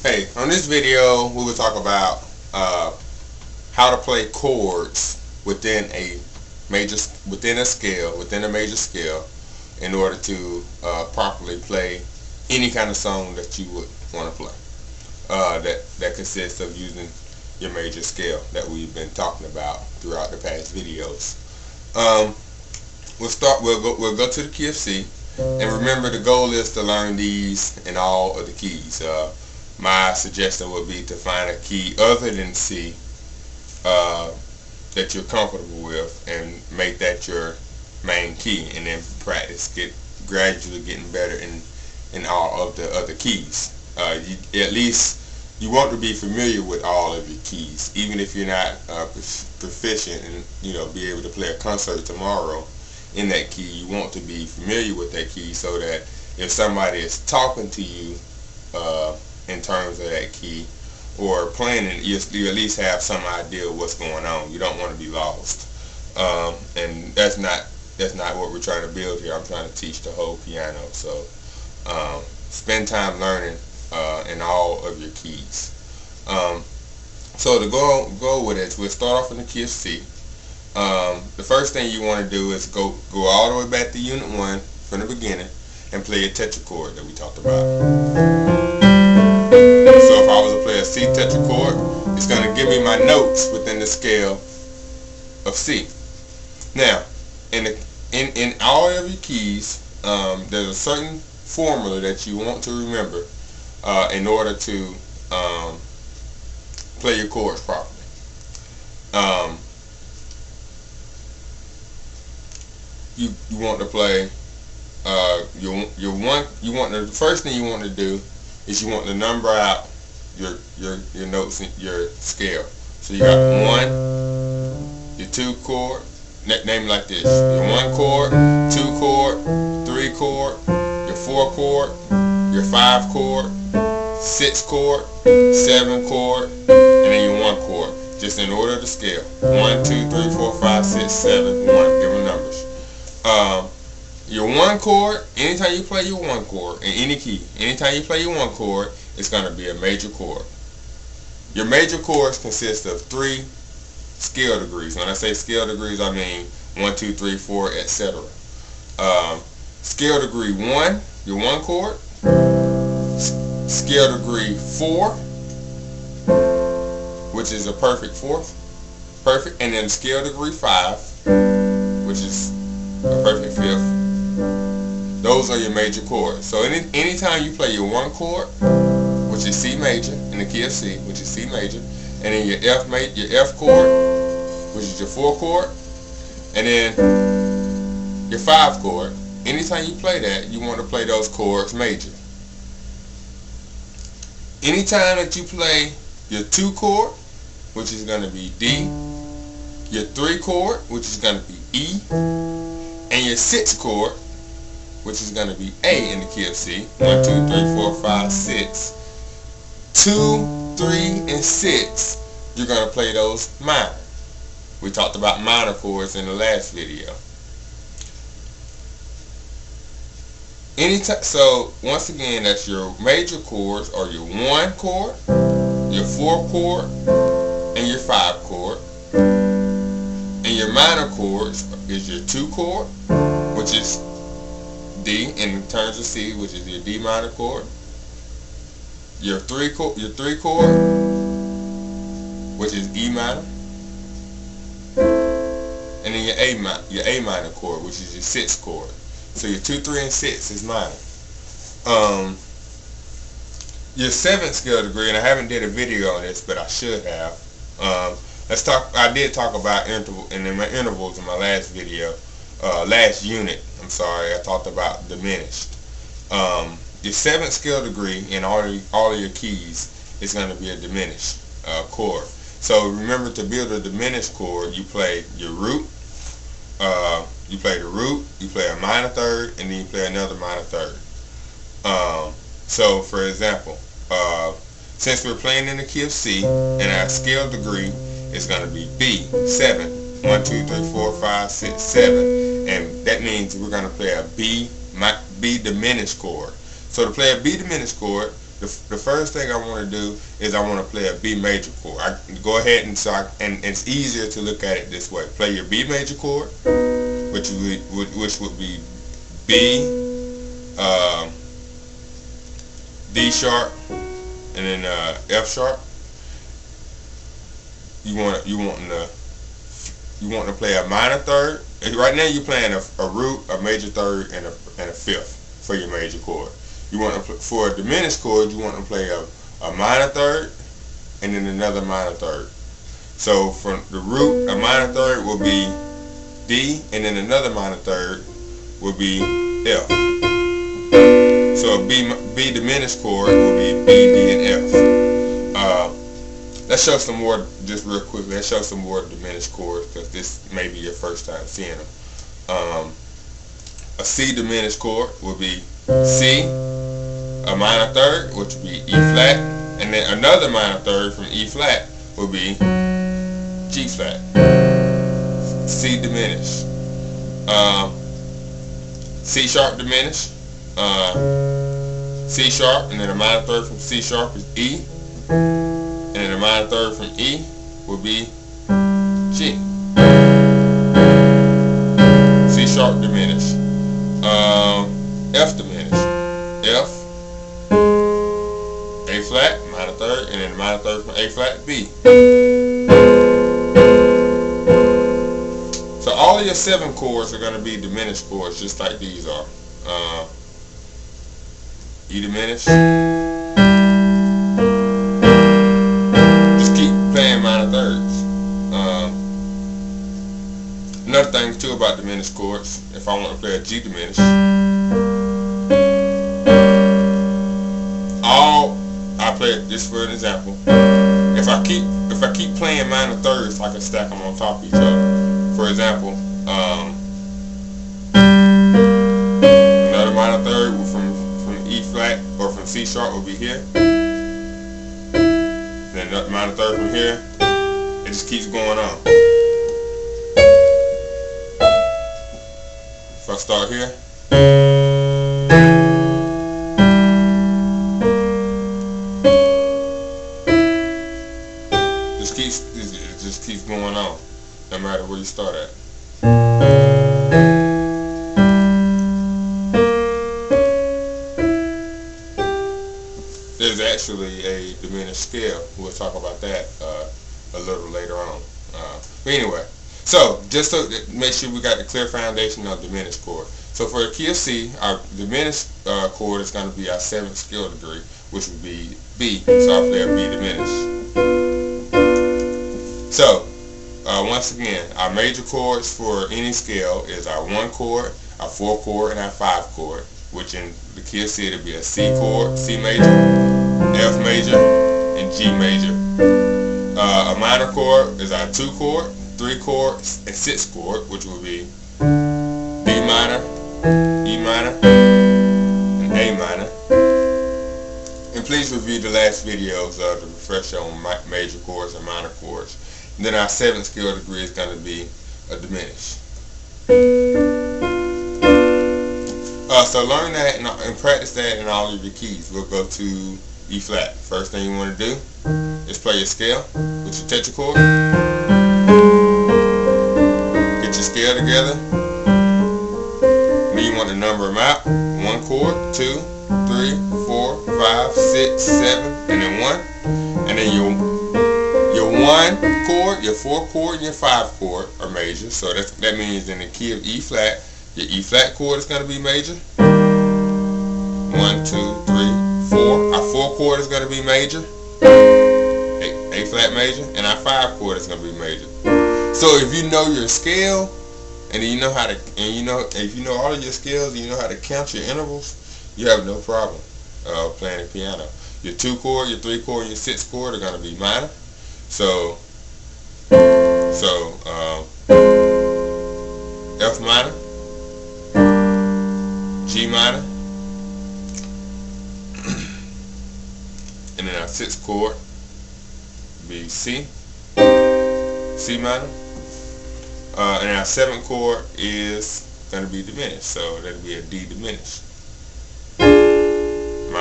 Hey, on this video we will talk about how to play chords within a major scale in order to properly play any kind of song that you would want to play. That consists of using your major scale that we've been talking about throughout the past videos. We'll go to the key of C, and remember the goal is to learn these in all of the keys. My suggestion would be to find a key other than C that you're comfortable with and make that your main key, and then practice gradually getting better in all of the other keys. At least you want to be familiar with all of your keys, even if you're not proficient and be able to play a concert tomorrow in that key. You want to be familiar with that key so that if somebody is talking to you in terms of that key or playing it, you at least have some idea of what's going on. You don't want to be lost, and that's not what we're trying to build here. I'm trying to teach the whole piano, so spend time learning in all of your keys. So to go with it, we'll start off in the key of C. The first thing you want to do is go all the way back to Unit 1 from the beginning and play a tetrachord that we talked about. So if I was to play a C tetrachord, it's going to give me my notes within the scale of C. Now, in all of your keys, there's a certain formula that you want to remember in order to play your chords properly. You want to play the first thing you want to do is you want to number out your notes in your scale. So you got 1, your 2 chord, name like this: your 1 chord, 2 chord, 3 chord, your 4 chord, your 5 chord, 6 chord, 7 chord, and then your 1 chord, just in order to scale. 1, 2, 3, 4, 5, 6, 7, 1. Give them numbers. Your 1 chord, anytime you play your 1 chord in any key, anytime you play your 1 chord, it's going to be a major chord. Your major chords consist of 3 scale degrees. When I say scale degrees, I mean 1, 2, 3, 4, etc. Scale degree 1, your 1 chord. Scale degree 4, which is a perfect fourth, perfect, and then scale degree 5, which is a perfect fifth. Those are your major chords. So anytime you play your 1 chord, which is C major, in the key of C, which is C major, and then your F chord, which is your 4 chord, and then your 5 chord, anytime you play that, you want to play those chords major. Anytime that you play your 2 chord, which is going to be D, your 3 chord, which is going to be E, and your 6 chord, which is going to be A in the key of C. 1, 2, 3, 4, 5, 6. 2, 3, and 6, you're going to play those minor. We talked about minor chords in the last video. So once again, that's your major chords are your 1 chord, your 4 chord, and your 5 chord. And your minor chords is your 2 chord, which is D in terms of C, which is your D minor chord. Your 3 chord, which is E minor. And then your A minor chord, which is your 6th chord. So your 2, 3, and 6 is minor. Your 7th scale degree, and I haven't did a video on this, but I should have. I did talk about intervals in my last video, last unit. I'm sorry, I talked about diminished. Your 7th scale degree in all of your keys is going to be a diminished chord. So remember, to build a diminished chord, you play your root. You play the root, you play a minor third, and then you play another minor third. So for example, since we're playing in the key of C, and our scale degree is going to be B, 7. 1, 2, 3, 4, 5, 6, 7. And that means we're going to play a B diminished chord. So to play a B diminished chord, the first thing I want to do is I want to play a B major chord. I go ahead and and it's easier to look at it this way. Play your B major chord, which would be B, D sharp, and then F sharp. You want to play a minor third. Right now you're playing a root, a major third, and a fifth for your major chord. You want to for a diminished chord, you want to play a minor third and then another minor third. So for the root, a minor third will be D, and then another minor third will be F. So a B diminished chord will be B, D, and F. Let's show some more, just real quickly. Let's show some more diminished chords because this may be your first time seeing them. A C diminished chord will be C, a minor third, which would be E flat, and then another minor third from E flat will be G flat. C diminished. C sharp diminished. C sharp, and then a minor third from C sharp is E, and then a minor third from E will be G. C sharp diminished. F diminished. F, A flat, minor third, and then a minor third from A flat, B. So all of your 7 chords are going to be diminished chords, just like these are. E diminished. Just keep playing minor thirds. Another thing too about diminished chords, if I want to play a G diminished, I play it just for an example. If I keep playing minor thirds, I can stack them on top of each other. For example, another minor third from E flat or from C sharp will be here. Then another minor third from here. It just keeps going on. If I start here, it just keeps going on, no matter where you start at. There's actually a diminished scale. We'll talk about that a little later on. But anyway, so just to make sure we got the clear foundation of diminished chord. So for the key of C, our diminished chord is going to be our 7th scale degree, which would be B. So I'll play a B diminished. So once again, our major chords for any scale is our 1 chord, our 4 chord, and our 5 chord, which in the key of C it'll be a C chord, C major, F major, and G major. A minor chord is our 2 chord, 3 chord, and 6 chord, which will be D minor, E minor, and A minor. And please review the last videos to refresh on major chords and minor chords. And then our 7th scale degree is going to be a diminished. So learn that and practice that in all of your keys. We'll go to E flat. First thing you want to do is play your scale with your tetrachord. Get your scale together. Then you want to number them out. 1 chord, 2, 3, 4, 5, 6, 7, and then 1. And then your 1 chord, your 4 chord, and your 5 chord are major. So that means in the key of E flat, your E flat chord is going to be major. 1, 2, 3, 4. Our 4 chord is going to be major. A flat major, and our 5 chord is going to be major. So if you know your scale, and you know how to, if you know all of your scales, and you know how to count your intervals, you have no problem playing the piano. Your 2 chord, your 3 chord, and your 6 chord are going to be minor. So F minor, G minor, and then our 6th chord be C, C minor, and our 7th chord is going to be diminished, so that'll be a D diminished.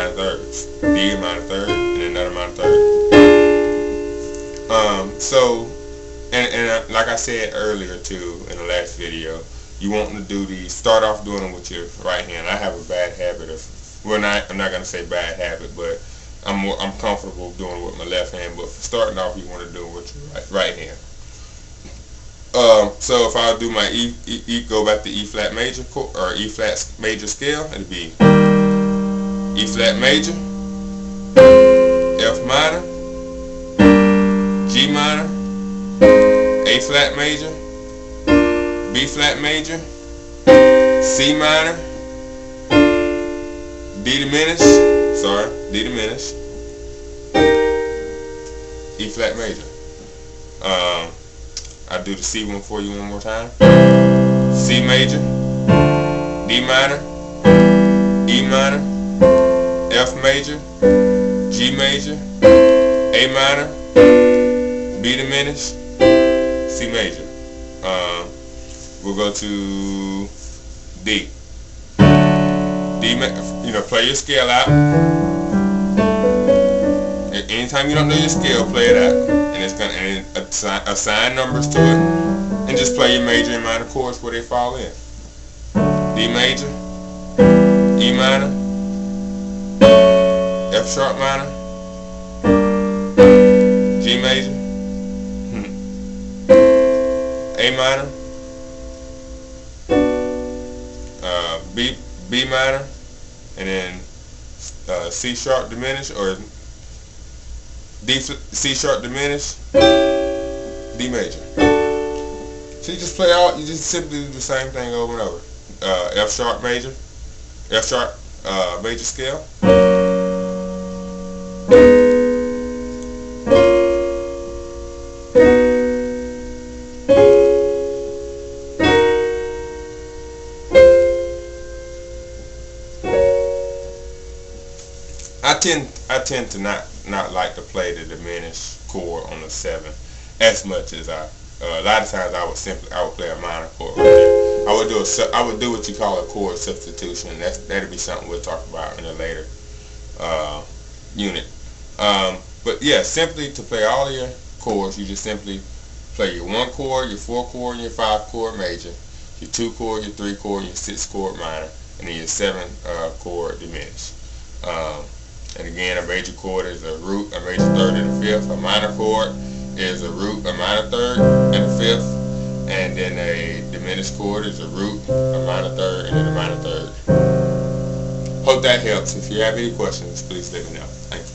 minor thirds. D minor third, and then another minor third. So, like I said earlier too, in the last video, you want to do these, start off doing them with your right hand. I have a bad habit of, well, I'm not going to say bad habit, but I'm comfortable doing it with my left hand, but for starting off, you want to do it with your right hand. So if I do my go back to E flat major or E flat major scale, it'd be E flat major, F minor, G minor, A flat major, B flat major, C minor, D diminished, E flat major. I'll do the C one for you one more time. C major, D minor, E minor, F major, G major, A minor, B diminished, C major. We'll go to D. Play your scale out. Anytime you don't know your scale, play it out, and it's gonna assign numbers to it, and just play your major and minor chords where they fall in. D major, E minor, F sharp minor, G major, A minor, B minor, and then C sharp diminished, or C sharp diminished, D major. So you just you just simply do the same thing over and over. F sharp major, F sharp major scale. I tend to not like to play the diminished chord on the 7 as much as a lot of times I would play a minor chord right there. I would do what you call a chord substitution. That'd be something we'll talk about in a later unit. But yeah, simply to play all of your chords, you just simply play your 1 chord, your 4 chord, and your 5 chord major, your 2 chord, your 3 chord, your 6 chord minor, and then your 7 chord diminished. And again, a major chord is a root, a major third, and a fifth. A minor chord is a root, a minor third, and a fifth. And then a diminished chord is a root, a minor third, and then a minor third. Hope that helps. If you have any questions, please let me know. Thank you.